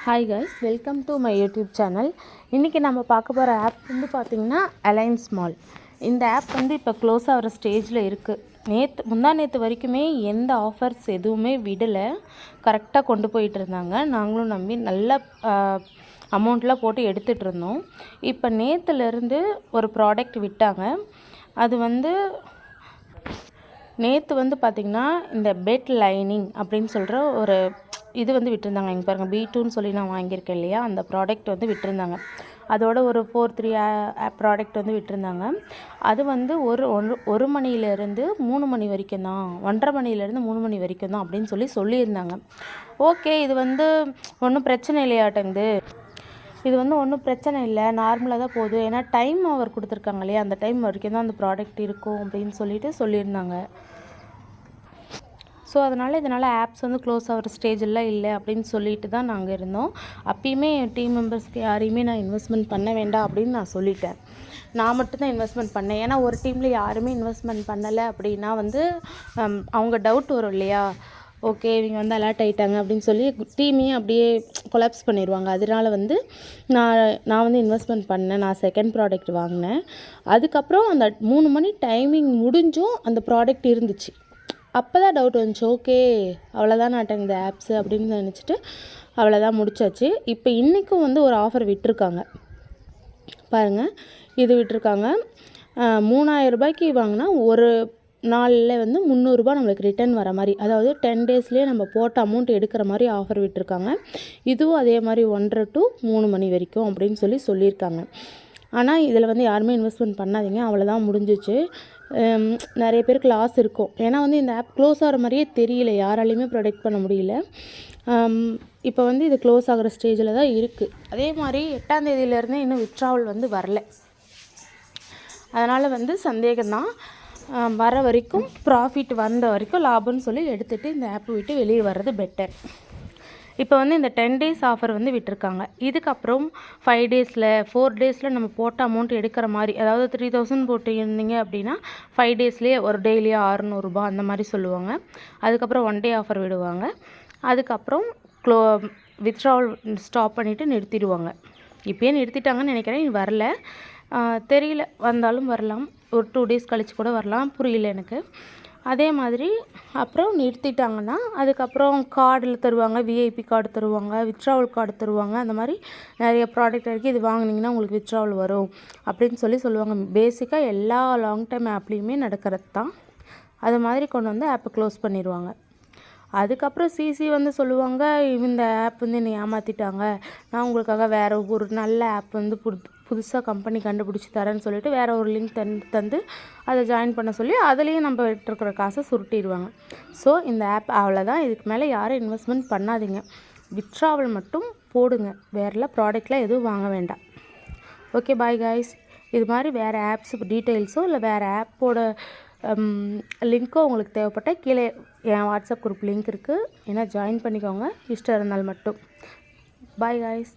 Hi guys, welcome to my YouTube channel. இன்றைக்கி நம்ம பார்க்க போகிற ஆப் வந்து பார்த்திங்கன்னா அலைன்ஸ் மால். இந்த ஆப் வந்து இப்போ க்ளோஸ் ஆகிற ஸ்டேஜில் இருக்குது. முந்தா நேற்று வரைக்குமே எந்த ஆஃபர்ஸ் எதுவுமே விடலை, கரெக்டாக கொண்டு போயிட்டு இருந்தாங்க. நாங்களும் நம்பி நல்ல அமௌண்ட்லாம் போட்டு எடுத்துகிட்டு இருந்தோம். இப்போ நேற்றுலேருந்து ஒரு ப்ராடக்ட் விட்டாங்க. அது வந்து நேற்று வந்து பார்த்திங்கன்னா இந்த பெட் லைனிங் அப்படின்னு சொல்கிற ஒரு இது வந்து விட்டுருந்தாங்க. இங்கே பாருங்கள், B2ன்னு சொல்லி நான் வாங்கியிருக்கேன் இல்லையா, அந்த ப்ராடக்ட் வந்து விட்டுருந்தாங்க. அதோட ஒரு 4-3 ப்ராடக்ட் வந்து விட்டுருந்தாங்க. அது வந்து ஒரு மணிலேருந்து 3 மணி வரைக்கும் தான், 1:30 மணிலேருந்து 3 மணி வரைக்கும் தான் அப்படின்னு சொல்லியிருந்தாங்க. ஓகே, இது வந்து ஒன்றும் பிரச்சனை இல்லையாட்டங்குது. இது வந்து ஒன்றும் பிரச்சனை இல்லை, நார்மலாக தான் போகுது. ஏன்னா டைம் அவர் கொடுத்துருக்காங்க இல்லையா, அந்த டைம் வரைக்கும் தான் அந்த ப்ராடக்ட் இருக்கும் அப்படின்னு சொல்லியிருந்தாங்க. ஸோ இதனால் ஆப்ஸ் வந்து க்ளோஸ் ஆகிற ஸ்டேஜெல்லாம் இல்லை அப்படின்னு சொல்லிட்டு தான் நாங்கள் இருந்தோம். அப்பயுமே என் டீம் மெம்பர்ஸ்க்கு யாரையுமே நான் இன்வெஸ்ட்மெண்ட் பண்ண வேண்டாம் அப்படின்னு நான் சொல்லிட்டேன். நான் மட்டும்தான் இன்வெஸ்ட்மெண்ட் பண்ணேன். ஏன்னா ஒரு டீமில் யாருமே இன்வெஸ்ட்மெண்ட் பண்ணலை அப்படின்னா வந்து அவங்க டவுட் வரும் இல்லையா, ஓகே இவங்க வந்து அலர்ட் ஆகிட்டாங்க அப்படின்னு சொல்லி டீமையும் அப்படியே கொலாப்ஸ் பண்ணிடுவாங்க. அதனால வந்து நான் வந்து இன்வெஸ்ட்மெண்ட் பண்ணேன். நான் செகண்ட் ப்ராடக்ட் வாங்கினேன். அதுக்கப்புறம் அந்த 3 மணி டைமிங் முடிஞ்சும் அந்த ப்ராடக்ட் இருந்துச்சு. அப்போ தான் டவுட் வந்துச்சு, ஓகே அவ்வளோதான் இந்த ஆப்ஸு அப்படின்னு நினச்சிட்டு அவ்வளோதான் முடிச்சாச்சு. இப்போ இன்றைக்கும் வந்து ஒரு ஆஃபர் விட்டுருக்காங்க பாருங்கள். இது விட்டுருக்காங்க, 3000 ரூபாய்க்கு வாங்கினா ஒரு நாளில் வந்து 300 ரூபா நம்மளுக்கு ரிட்டர்ன் வர மாதிரி, அதாவது 10 டேஸ்லேயே நம்ம போட்ட அமௌண்ட் எடுக்கிற மாதிரி ஆஃபர் விட்டுருக்காங்க. இதுவும் அதே மாதிரி 1:30 to 3 மணி வரைக்கும் அப்படின்னு சொல்லியிருக்காங்க. ஆனால் இதில் வந்து யாருமே இன்வெஸ்ட்மெண்ட் பண்ணாதீங்க, அவ்வளோதான் முடிஞ்சிச்சு. நிறைய பேருக்கு லாஸ் இருக்கும். ஏன்னா வந்து இந்த ஆப் க்ளோஸ் ஆகிற மாதிரியே தெரியல, யாராலையுமே ப்ரொடெக்ட் பண்ண முடியல. இப்போ வந்து இது க்ளோஸ் ஆகிற ஸ்டேஜில் தான் இருக்குது. அதே மாதிரி 8ஆம் தேதியிலேருந்தே இன்னும் வித்ட்ராவல் வந்து வரல. அதனால் வந்து சந்தேகம்தான். வர வரைக்கும் ப்ராஃபிட் வந்த வரைக்கும் லாபம்னு சொல்லி எடுத்துகிட்டு இந்த ஆப்பை விட்டு வெளியே வர்றது பெட்டர். இப்போ வந்து இந்த 10 டேஸ் ஆஃபர் வந்து விட்டுருக்காங்க. இதுக்கப்புறம் 5 டேஸில் 4 டேஸில் நம்ம போட்ட அமௌண்ட் எடுக்கிற மாதிரி, அதாவது 3000 போட்டு இருந்தீங்க அப்படின்னா 5 டேஸ்லேயே ஒரு டெய்லியாக 600 ரூபா அந்த மாதிரி சொல்லுவாங்க. அதுக்கப்புறம் 1 டே ஆஃபர் விடுவாங்க. அதுக்கப்புறம் வித்ட்ராவல் ஸ்டாப் பண்ணிவிட்டு நிறுத்திடுவாங்க. இப்போயே நிறுத்திட்டாங்கன்னு நினைக்கிறேன், இது வரல தெரியல, வந்தாலும் வரலாம், ஒரு 2 டேஸ் கழித்து கூட வரலாம், புரியல எனக்கு. அதே மாதிரி அப்புறம் நிறுத்திட்டாங்கன்னா அதுக்கப்புறம் கார்டில் தருவாங்க, விஐபி கார்டு தருவாங்க, வித்ட்ராவல் கார்டு தருவாங்க. அந்த மாதிரி நிறைய ப்ராடக்ட் இருக்குது. இது வாங்கினீங்கன்னா உங்களுக்கு வித்ட்ராவல் வரும் அப்படின்னு சொல்லுவாங்க. பேசிக்காக எல்லா லாங் டைம் ஆப்லேயுமே நடக்கிறது தான். அது மாதிரி கொண்டு வந்து ஆப்பை க்ளோஸ் பண்ணிடுவாங்க. அதுக்கப்புறம் சிசி வந்து சொல்லுவாங்க, இந்த ஆப் வந்து என்னை ஏமாற்றிட்டாங்க, நான் உங்களுக்காக வேறு ஒரு நல்ல ஆப் வந்து புதுசாக கம்பெனி கண்டுபிடிச்சி தரேன்னு சொல்லிட்டு வேறு ஒரு லிங்க் தந்து அதை ஜாயின் பண்ண சொல்லி அதுலேயும் நம்ம விட்டுருக்கிற காசை சுருட்டிடுவாங்க. ஸோ இந்த ஆப் அவ்வளோதான். இதுக்கு மேலே யாரும் இன்வெஸ்ட்மெண்ட் பண்ணாதீங்க, வித்ட்ராவல் மட்டும் போடுங்க, வேறெல்லாம் ப்ராடக்ட்லாம் எதுவும் வாங்க வேண்டாம். Okay, bye guys. இது மாதிரி வேறு ஆப்ஸ் டீட்டெயில்ஸோ இல்லை வேறு ஆப்போட லிங்க்கோ உங்களுக்கு தேவைப்பட்டால் கீழே என் வாட்ஸ்அப் குரூப் லிங்க் இருக்குது, ஏன்னா ஜாயின் பண்ணிக்கோங்க, இஷ்டம் இருந்தால் மட்டும். Bye guys.